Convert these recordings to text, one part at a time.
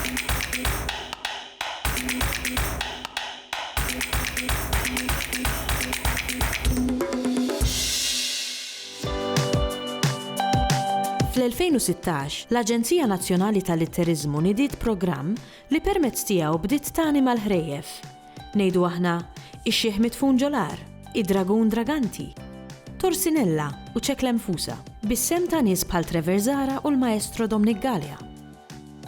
Fl-2016, l-Aġenzija Nazzjonali tal-Litterizmu nidiet programm li permezz tiegħu bdiet tagħni mal-ħrejjef. Ngħidu aħna ix-Xieħ Midfun Ġolar, id-Dragun Draganti, Torsinella u ċeklem Fusa, bis-sem ta' nies bħal Trevor Zara u l-Maestro Dominic Galea.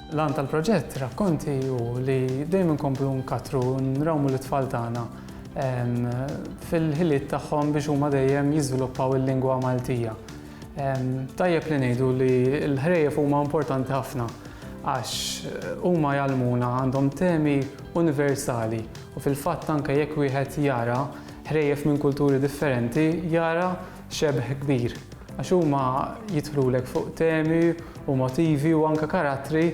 L-għan tal-proġett rakkonti hu li dejjem inkomplu nkatru nrawmu l-tfal tagħna fil-ħiliet tagħhom biex huma dejjem jiżviluppaw il-lingwa Maltija. Tajjeb li ngħidu li l-ħrejjef huma importanti ħafna għax huma jgħallmuna għandhom temi universali u fil-fatt anke jekk wieħed jara ħrejjef minn kulturi differenti jara xebħ kbir għax huma jidħlulek fuq temi u motivi u anke karattri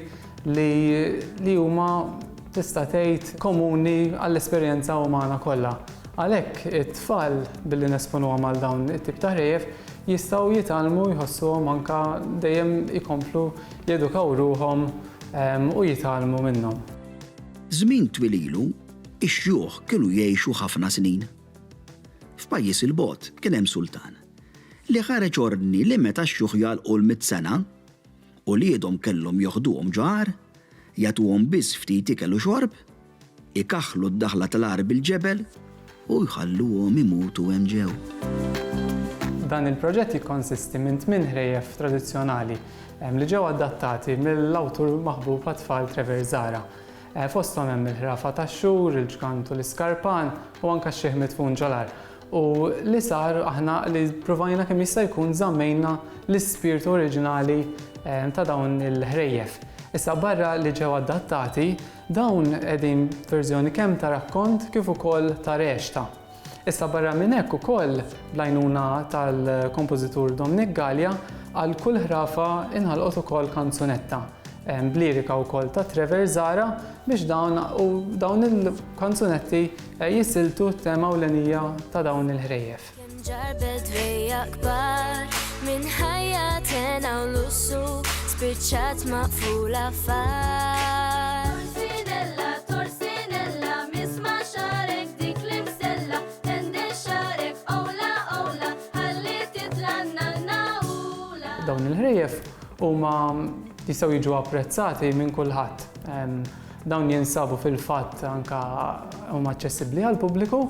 li huma tista' tgħid komuni għall-esperjenza umana kollha. Għalhekk it-tfal billi nesponuhom għal dawn it-tip ta' ħrejjef jistgħu jitgħallmu jħossuhom anke dejjem ikomplu jedukaw ruhom u jitgħallmu minnhom. Żmien twil ilu, ix-xjuħ kienu jgħixu ħafna snin. F'pajjiż il-bogħod kien hemm sultan li ħareġ ordni li meta x-xjuħ jagħlqu l-100 sena u li jidhom kellhom joħduhom ġar, jagħtuhom biss ftit ikel u xorb, ikaħħlu d-daħla tal-ar bil-ġebel u jħalluhom imutu hemm ġew. Dan il-proġett jikkonsisti minn 8 ħrejjef tradizzjonali li ġew adattati mill-awtur maħbub għat-tfal Trevor Zara. Fosthom hemm il-ħrafa tax-xhur, il-ġgant u l-iskarpan u anke x-Xieħ Midfun Ġolar. U li sar aħna li provajna kemm jista' jkun żammejna l-ispirtu oriġinali ta' dawn il-ħrejjef. Issa barra li ġew adattati, dawn qegħdin verżjoni kemm ta' rakkont kif ukoll ta' reċta. Issa barra minn hekk ukoll bl-għajnuna tal-kompożitur Dominic Galea għal kull ħrafa inħalqot ukoll kanzunetta blirika wkoll ta' Trevor Zara biex dawn il-kanzunetti jisiltu t-tema ewlenija ta' dawn il-ħrejjef. Ġarbet vejja kbar minn ħajjatena u lussu spiċċat maqfula far. Torsinella, misma xarek dik l-imsella, tende xarek owla, ħalli titlanna l-nawla. Dawn il-ħrejjef huma jistgħu jiġu apprezzati minn kulħadd. Dawn jinsabu fil-fatt anke huma aċċessibbli għall-pubbliku,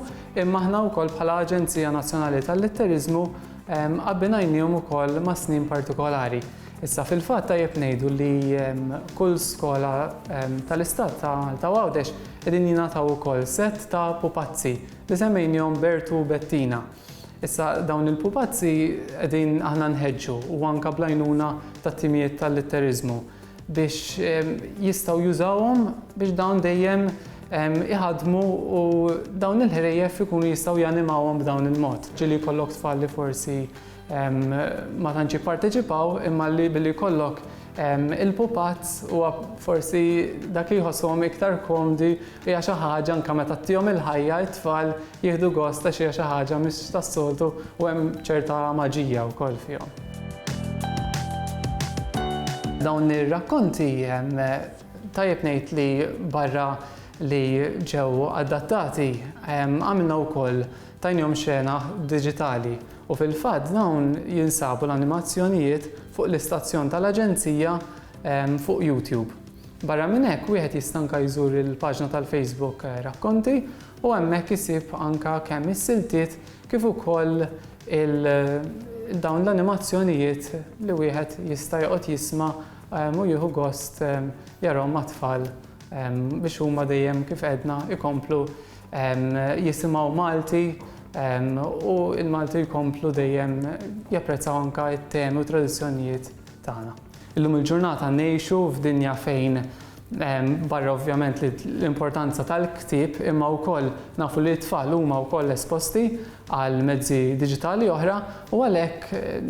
imma aħna wkoll bħala Aġenzija Nazzjonali tal-Litterizmu qabbinajnihom ukoll ma' snin partikolari. Issa fil-fatt tajjeb ngħidu li kull skola tal-Istat ta' Għawdex qegħdin jingħataw ukoll set ta' pupazzi li semmejnihom Bertu u Bettina. Issa dawn il-pupazzi qegħdin aħna nħeġġu u anke bl-għajnuna tat-timijiet tal-litterizmu biex jistgħu jużawhom biex dawn dejjem iħadmu u dawn il-ħrejjef ikunu jistgħu janimawhom b'dawn il-mod. Ġieli jkollok tfal li forsi ma tantx jipparteċipaw imma li billi jkollok il-pupazz huwa forsi dak li jħossuhom iktar komdi hija xi ħaġa anke meta tihom il-ħajja t-tfal jieħdu gost ta' xi ħaġa mhix tas-soltu u hemm ċerta maġija wkoll fihom. Dawn ir-rakkonti tajjeb ngħid li barra li ġew adattati għamilna wkoll tajnihom xena diġitali u fil-fatt dawn jinsabu l-animazzjonijiet fuq l-istazzjon tal-Aġenzija fuq YouTube. Barra minn hekk wieħed jista' anke jżur il-paġna tal-Facebook Rakkonti u hemmhekk isib anke kemm is-siltiet kif ukoll dawn l-animazzjonijiet li wieħed jista' joqgħod jisma' u jieħu gost jarahom mat-tfal biex huma dejjem kif qedna ikomplu jisimgħu Malti u l-Malti jkomplu dejjem japprezzaw anke t-temi u tradizzjonijiet tagħna. Illum il-ġurnata ngħixu f'dinja fejn barra ovvjament l-importanza tal-ktieb imma wkoll nafu li t-tfal huma wkoll esposti għal mezzi diġitali oħra u għalhekk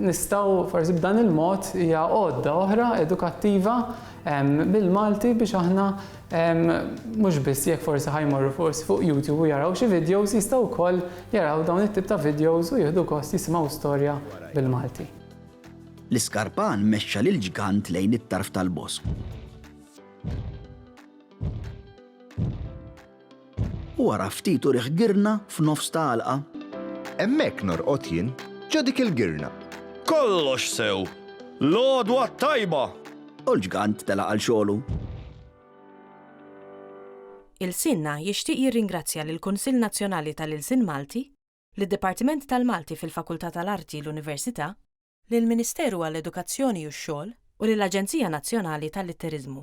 nistgħu forsi b'dan il-mod hija għodda oħra edukattiva bil-Malti biex aħna mhux biss jekk forsi ħajmorru forsi fuq YouTube u jaraw xi videos jistgħu wkoll jaraw dawn it-tip ta' videos u jieħdu gost jisimgħu storja bil-Malti. L-iskarpan mexxa lil ġgant lejn it-tarf tal-bosq. u wara ftit u girna f'nofs ta' għalqa. Hemmhekk norqod jien ġo dik il-girna. Kollox sew! L-għodwa tajba! U l-ġgant telaq għal xogħlu. Il-Sinna jixtieq jirringrazzja lill-Kunsill Nazzjonali tal-Ilsien Malti, lid-Dipartiment tal-Malti fil-Fakultà tal-Arti l-Università, lill-Ministeru għall-Edukazzjoni u x-Xogħol u lill-Aġenzija Nazzjonali tal-Litterizmu.